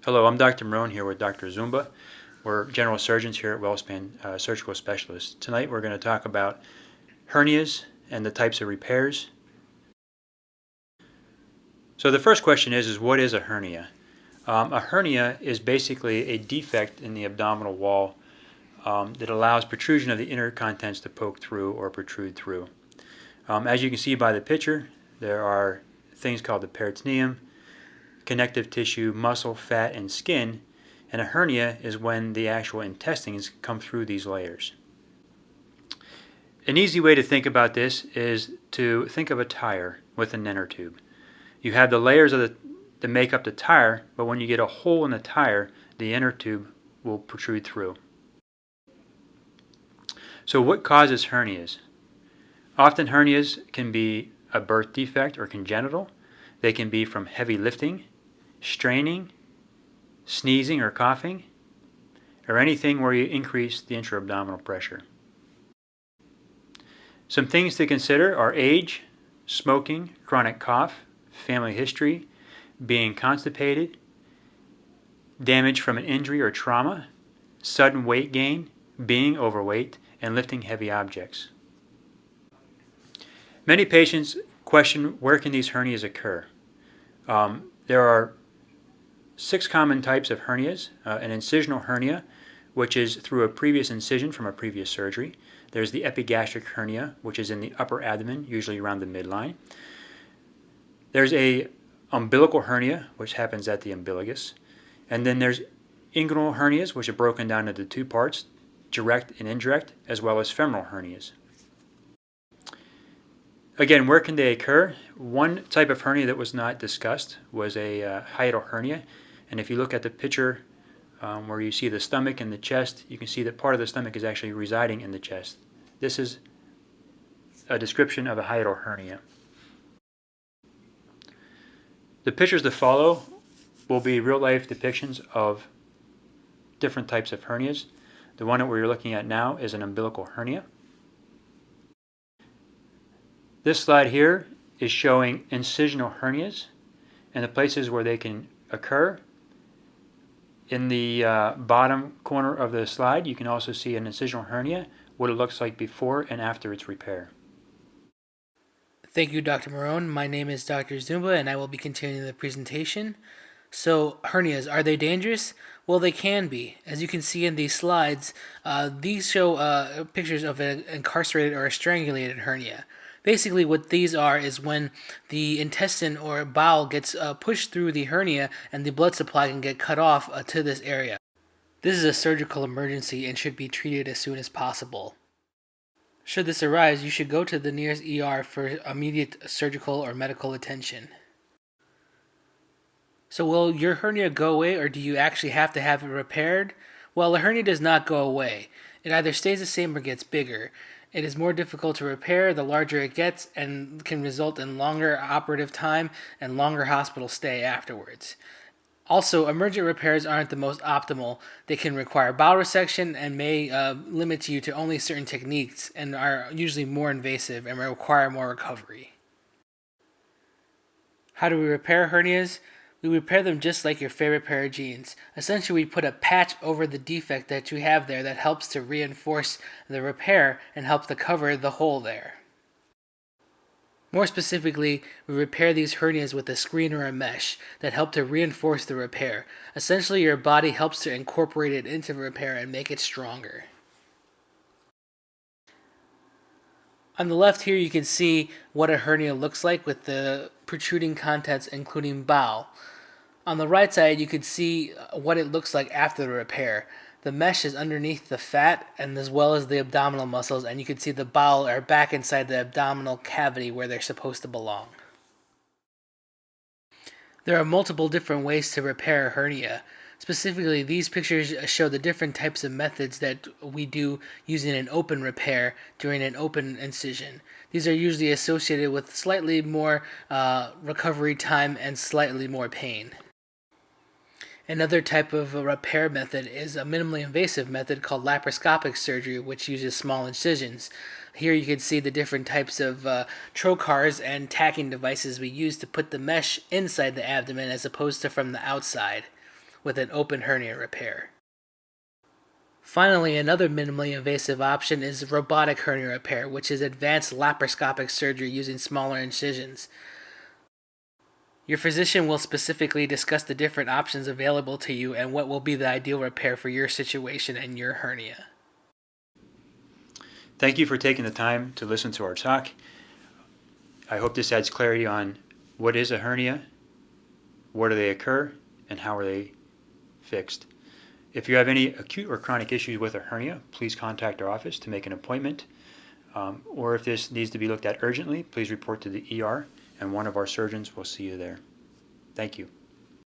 Hello, I'm Dr. Marone here with Dr. Zumba. We're general surgeons here at WellSpan Surgical Specialists. Tonight we're going to talk about hernias and the types of repairs. So the first question is what is a hernia? A hernia is basically a defect in the abdominal wall that allows protrusion of the inner contents to poke through or protrude through. As you can see by the picture, there are things called the peritoneum, connective tissue, muscle, fat, and skin, and a hernia is when the actual intestines come through these layers. An easy way to think about this is to think of a tire with an inner tube. You have the layers that make up the tire, but when you get a hole in the tire, the inner tube will protrude through. So what causes hernias? Often hernias can be a birth defect or congenital. They can be from heavy lifting, straining, sneezing or coughing, or anything where you increase the intra-abdominal pressure. Some things to consider are age, smoking, chronic cough, family history, being constipated, damage from an injury or trauma, sudden weight gain, being overweight, and lifting heavy objects. Many patients question where can these hernias occur. There are 6 common types of hernias. An incisional hernia, which is through a previous incision from a previous surgery. There's the epigastric hernia, which is in the upper abdomen, usually around the midline. There's a umbilical hernia, which happens at the umbilicus. And then there's inguinal hernias, which are broken down into 2 parts, direct and indirect, as well as femoral hernias. Again, where can they occur? One type of hernia that was not discussed was a hiatal hernia. And if you look at the picture where you see the stomach and the chest, you can see that part of the stomach is actually residing in the chest. This is a description of a hiatal hernia. The pictures that follow will be real-life depictions of different types of hernias. The one that we're looking at now is an umbilical hernia. This slide here is showing incisional hernias and the places where they can occur. In the bottom corner of the slide, you can also see an incisional hernia, what it looks like before and after its repair. Thank you, Dr. Marone. My name is Dr. Zumba, and I will be continuing the presentation. So, hernias, are they dangerous? Well, they can be. As you can see in these slides, these show pictures of an incarcerated or a strangulated hernia. Basically, what these are is when the intestine or bowel gets pushed through the hernia and the blood supply can get cut off to this area. This is a surgical emergency and should be treated as soon as possible. Should this arise, you should go to the nearest ER for immediate surgical or medical attention. So will your hernia go away, or do you actually have to have it repaired? Well, a hernia does not go away. It either stays the same or gets bigger. It is more difficult to repair the larger it gets and can result in longer operative time and longer hospital stay afterwards. Also, emergent repairs aren't the most optimal. They can require bowel resection and may limit you to only certain techniques and are usually more invasive and require more recovery. How do we repair hernias? We repair them just like your favorite pair of jeans. Essentially, we put a patch over the defect that you have there that helps to reinforce the repair and help to cover the hole there. More specifically, we repair these hernias with a screen or a mesh that help to reinforce the repair. Essentially, your body helps to incorporate it into the repair and make it stronger. On the left here, you can see what a hernia looks like with the protruding contents, including bowel. On the right side, you can see what it looks like after the repair. The mesh is underneath the fat and as well as the abdominal muscles, and you can see the bowel are back inside the abdominal cavity where they're supposed to belong. There are multiple different ways to repair a hernia. Specifically, these pictures show the different types of methods that we do using an open repair during an open incision. These are usually associated with slightly more recovery time and slightly more pain. Another type of repair method is a minimally invasive method called laparoscopic surgery, which uses small incisions. Here you can see the different types of trocars and tacking devices we use to put the mesh inside the abdomen as opposed to from the outside. with an open hernia repair. Finally, another minimally invasive option is robotic hernia repair, which is advanced laparoscopic surgery using smaller incisions. Your physician will specifically discuss the different options available to you and what will be the ideal repair for your situation and your hernia. Thank you for taking the time to listen to our talk. I hope this adds clarity on what is a hernia, where do they occur, and how are they fixed. If you have any acute or chronic issues with a hernia, please contact our office to make an appointment. Or if this needs to be looked at urgently, please report to the ER and one of our surgeons will see you there. Thank you.